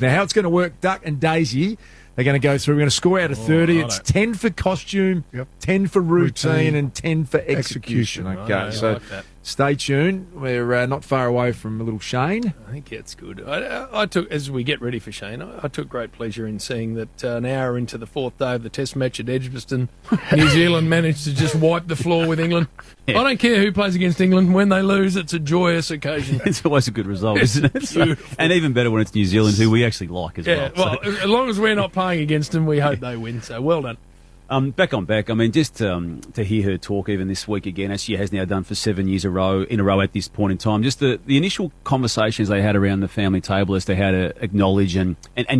Now, how it's going to work, Duck and Daisy, they're going to go through. We're going to score out of 30. It's 10 for costume, 10 for routine, and 10 for execution. Okay, so like stay tuned. We're not far away from a little Shane. I think it's good. I took, as we get ready for Shane, I took great pleasure in seeing that an hour into the fourth day of the Test match at Edgbaston, New Zealand managed to just wipe the floor with England. I don't care who plays against England. When they lose, it's a joyous occasion. It's always a good result, isn't it? So, and even better when it's New Zealand, who we actually like as well. Well, as long as we're not playing against them, we hope they win. So well done. Back on back. I mean, just to hear her talk even this week again, as she has now done for 7 years in a row at this point in time, just the initial conversations they had around the family table as to how to acknowledge and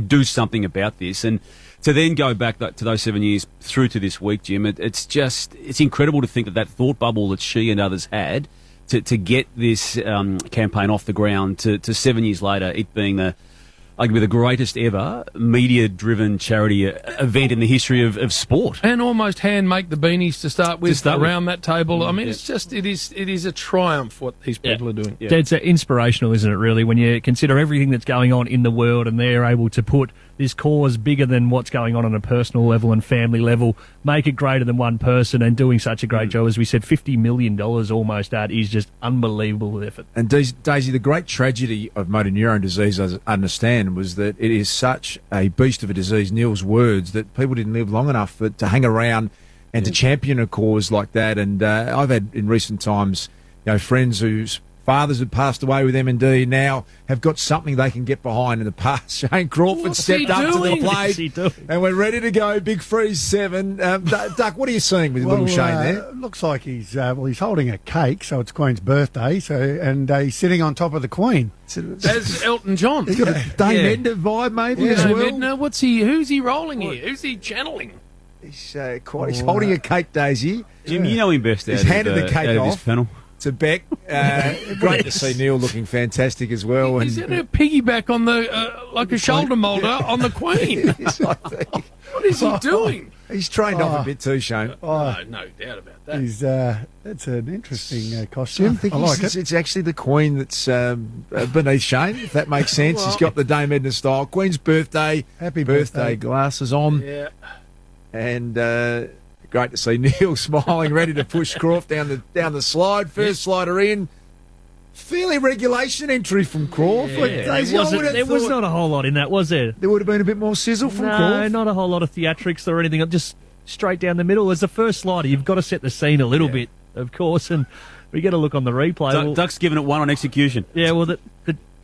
do something about this, and to then go back to those 7 years through to this week, Jim, it's incredible to think that thought bubble that she and others had to get this campaign off the ground to 7 years later, it being arguably the greatest ever media-driven charity event in the history of sport. And almost hand-make the beanies to start with around that table. I mean, it's just, it is a triumph what these people are doing. Yeah. It's inspirational, isn't it, really, when you consider everything that's going on in the world and they're able to put this cause bigger than what's going on a personal level and family level, make it greater than one person, and doing such a great job. As we said, $50 million almost at is just unbelievable effort. And Daisy, the great tragedy of motor neurone disease, as I understand, was that it is such a beast of a disease, Neil's words, that people didn't live long enough to hang around and to champion a cause like that. And I've had in recent times, friends whose fathers had passed away with MND now have got something they can get behind. In the past, Shane Crawford stepped up to the plate, and we're ready to go. Big Freeze 7. Duck, what are you seeing with little Shane there? Looks like he's holding a cake, so it's Queen's birthday. And he's sitting on top of the Queen. As Elton John. He's got a Dame Edna vibe, maybe as well. Edna, who's he rolling here? Who's he channeling? He's holding a cake, Daisy. Jim, you know him best. He's handed the cake off this panel to Beck. Great to see Neil looking fantastic as well. He's in a piggyback on the like a shoulder moulder on the Queen. What is he doing? He's trained off a bit too, Shane. No doubt about that. That's an interesting costume. I like it. It's actually the Queen that's beneath Shane, if that makes sense. Well, he's got the Dame Edna style. Queen's birthday. Happy birthday. Glasses on. Yeah. And great to see Neil smiling, ready to push Croft down the slide. First slider in. Fairly regulation entry from Croft. Yeah, there was not a whole lot in that, was there? There would have been a bit more sizzle from Croft. No, not a whole lot of theatrics or anything. Just straight down the middle. As the first slider, you've got to set the scene a little bit, of course, and we get a look on the replay. Duck's given it 1 on execution. Yeah, well,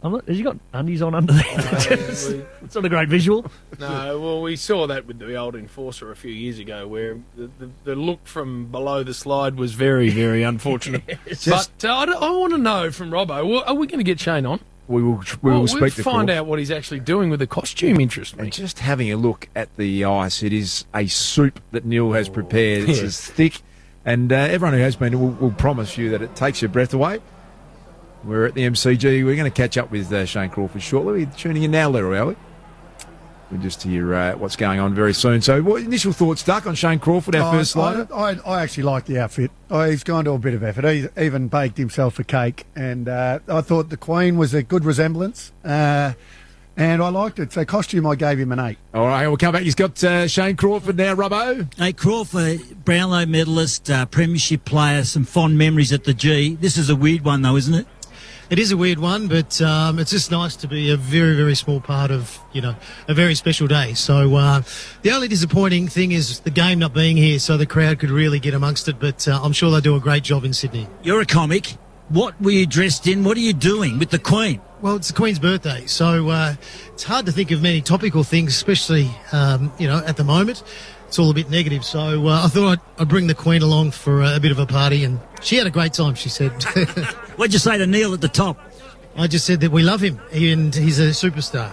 has he got undies on under there? It's not a great visual. No, well, we saw that with the old Enforcer a few years ago, where the look from below the slide was very, very unfortunate. But I want to know from Robbo, are we going to get Shane on? We will speak to find out what he's actually doing with the costume. Interest me. And just having a look at the ice, it is a soup that Neil has prepared. It's as thick, and everyone who has been will promise you that it takes your breath away. We're at the MCG. We're going to catch up with Shane Crawford shortly. We're tuning in now, Leroy, are we? We'll just hear what's going on very soon. So, what initial thoughts, Duck, on Shane Crawford, our first slider? I actually like the outfit. He's gone to a bit of effort. He even baked himself a cake. And I thought the Queen was a good resemblance. And I liked it. So, costume, I gave him an 8. All right, we'll come back. He's got Shane Crawford now, Robbo. Hey, Crawford, Brownlow medalist, premiership player, some fond memories at the G. This is a weird one, though, isn't it? It is a weird one, but it's just nice to be a very, very small part of, a very special day. So the only disappointing thing is the game not being here, so the crowd could really get amongst it, but I'm sure they do a great job in Sydney. You're a comic. What were you dressed in? What are you doing with the Queen? Well, it's the Queen's birthday, so it's hard to think of many topical things, especially, at the moment. It's all a bit negative, so I thought I'd bring the Queen along for a bit of a party, and she had a great time, she said. What'd you say to Neil at the top? I just said that we love him, and he's a superstar.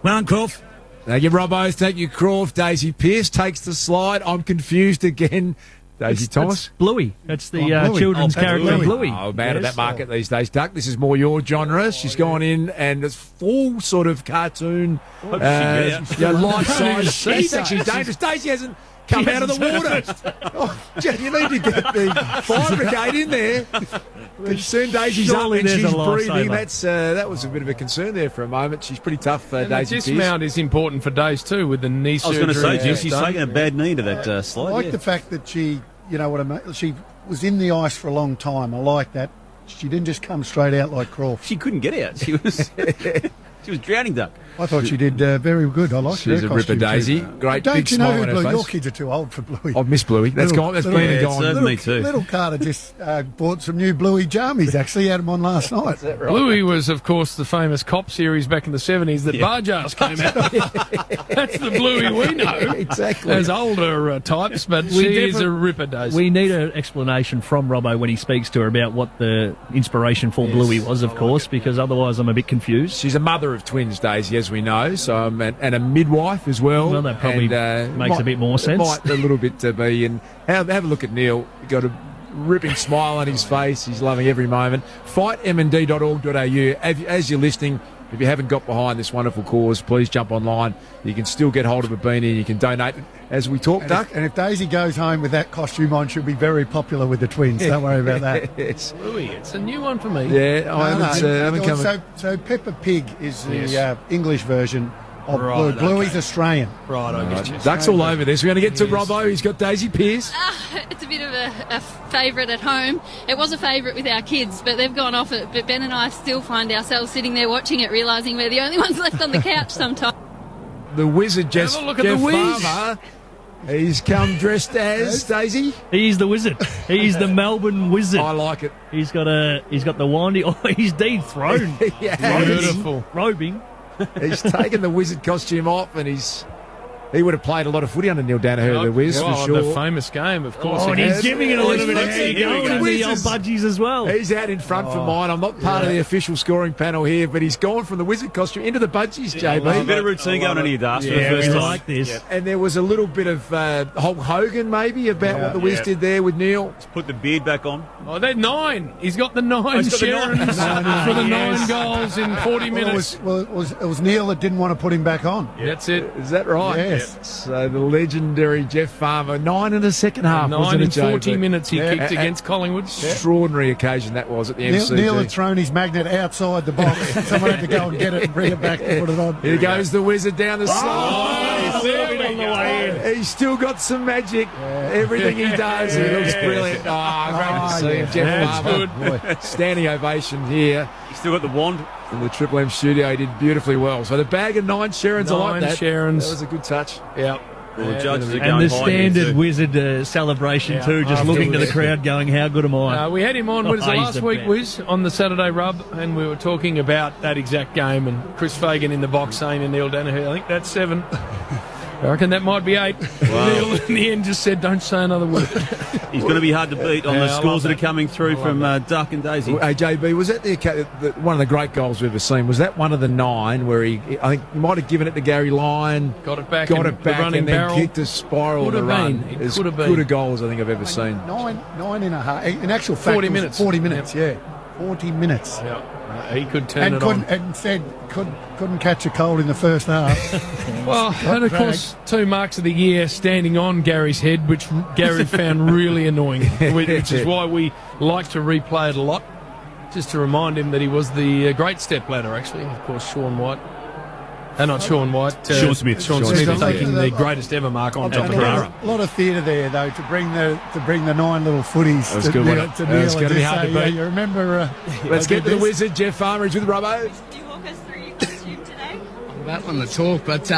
Well done, Croft. Thank you, Robbo. Thank you, Croft. Daisy Pearce takes the slide. I'm confused again. Daisy Thomas? That's Bluey. That's the children's character Bluey. Oh, man, of that market these days, Duck. This is more your genre. She's gone in, and it's full sort of cartoon, life-size. She's actually dangerous. Daisy hasn't come out of the water. Oh, you need to get the fire brigade in there. But soon Daisy's Surely up and there's she's a lifesaver. breathing. That was a bit of a concern there for a moment. She's pretty tough, And Daisy the Pearce. dismount is important for Days too, with the knee I was surgery. going to say, and Jim, she's stuff. taking a bad knee to that slide. I like yeah. the fact that she, you know what I mean. She was in the ice for a long time. I like that. She didn't just come straight out like Croft. She couldn't get out. She was drowning duck. I thought she did very good. I liked her She's a ripper, costume too. Daisy. Great Don't big you know smile who on her Bluey? face. Your kids are too old for Bluey. I've missed Bluey. That's Little- gone. That's little- been and Yeah, gone. it's, me too. Little Carter just bought some new Bluey jammies. Actually, had them on last night. Bluey was, of course, the famous cop series back in the 70s that Barjas came out. That's the Bluey we know. Exactly. As older types, but she is a ripper, Daisy. We need an explanation from Robbo when he speaks to her about what the inspiration for Bluey was, of course, because otherwise I'm a bit confused. She's a mother of twins, Daisy, as we know, so and a midwife as well. Well, that probably makes a bit more sense. Might a little bit to be. And have a look at Neil. He's got a ripping smile on his face. He's loving every moment. FightMND.org.au. As you're listening, if you haven't got behind this wonderful cause, please jump online. You can still get hold of a beanie and you can donate. As we talk, Duck. And if Daisy goes home with that costume on, she'll be very popular with the twins. Don't worry about that. Yes. Bluey, it's a new one for me. Yeah, I haven't come. So Peppa Pig is the English version of Right, Bluey. Bluey's okay. Australian. Right, I get you. Duck's all over this. We're going to get to Robbo. He's got Daisy Pearce. It's a bit of a favourite at home. It was a favourite with our kids, but they've gone off it. But Ben and I still find ourselves sitting there watching it, realising we're the only ones left on the couch sometimes. The wizard, Jeff Have a look at the whiz. Farmer. He's come dressed as Daisy. He's the wizard. He's the Melbourne wizard. I like it. He's got the windy. Oh, he's dethroned. Yeah, Beautiful. Robing. He's taken the wizard costume off, and he would have played a lot of footy under Neil Danaher, the Wiz, for Oh, sure. the famous game, of course. Oh, and he he's has. giving it a little bit of Here we going go. in the old Wizards. budgies as well. He's out in front for mine. I'm not part of the official scoring panel here, but he's gone from the wizard costume into the budgies, There's a JB. bit of routine going on here, Das, for the Yeah, first we time. like this. And there was a little bit of Hulk Hogan, maybe, about what the Wiz did there with Neil. Put the beard back on. Oh, they're 9. He's got the 9 he's got the Sharons nine. for the 9 Yes. goals in 40 minutes. It was Neil that didn't want to put him back on. That's it. Is that right? Yes. So the legendary Jeff Farmer, 9 in the second half. 9 wasn't in it, JB? 40 minutes he Yeah. kicked against Collingwood. Extraordinary occasion that was at the MCG. Neil had thrown his magnet outside the box. Someone had to go and get it and bring it back and put it on. Here goes the wizard down the side. Oh, there we go. He's still got some magic. Everything he does, he looks brilliant. Great to see him, Jeff That's Farmer. good. Standing ovation here He's still got the wand. in the Triple M studio. He did beautifully well. So the bag of 9 Sharons, I like 9 that. Sharons. That was a good touch. Yep. Well, the judges are And going the high here standard too. wizard celebration Yeah, too, just looking to the absolutely. crowd going, how good am I? We had him on, was Oh, it he's last the week, best. Wiz, on the Saturday Rub, and we were talking about that exact game, and Chris Fagan in the box saying to Neil Danaher, I think that's 7. I reckon that might be 8. Neil in the end just said, don't say another word. He's going to be hard to beat on Yeah, the I love scores that are that. coming through from Duck and Daisy. Hey, JB, was that one of the great goals we've ever seen? Was that one of the 9 where I think he might have given it to Gary Lyon, Got it back, got and it back, the running and then barrel. kicked a spiral Could of the have run. been. It As could have been. good a goals I think I've ever seen. Nine and a half. In actual fact, 40 it was minutes. 40 minutes, yeah. 40 minutes. Yeah. He could turn And it on. couldn't catch a cold in the first half. Well, and of course, 2 marks of the year standing on Gary's head, which Gary found really annoying, which is why we like to replay it a lot, just to remind him that he was the great step ladder, actually. Of course, Sean White. Not Sean White. Sean Smith. Sean Sean Smith Smith, taking yeah. the greatest ever mark on top And of a Carrara. lot of theatre there, though, to bring the 9 little footies That was to good, Neil. wasn't it? To That Neil was and gonna be just hard to say, beat. you remember... Let's get to the wizard, Jeff Farmer. He's with Robbo. Do you walk us through your costume today? That one to talk, but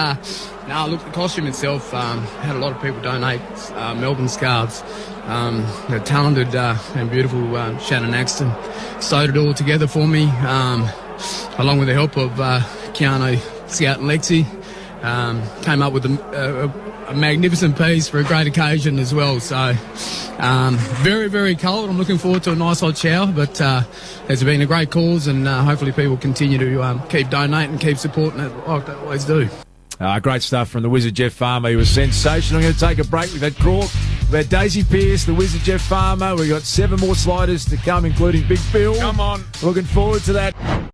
look, the costume itself had a lot of people donate Melbourne scarves. The talented and beautiful Shannon Axton sewed it all together for me, along with the help of Keanu, Scout and Lexi. Came up with a magnificent piece for a great occasion as well. So very, very cold. I'm looking forward to a nice hot shower, but it's been a great cause, and hopefully people continue to keep donating and keep supporting it like they always do. Great stuff from the wizard Jeff Farmer. He was sensational. I'm going to take a break. We've had Crawk, we've had Daisy Pearce, the wizard Jeff Farmer. We've got 7 more sliders to come, including Big Bill. Come on. Looking forward to that.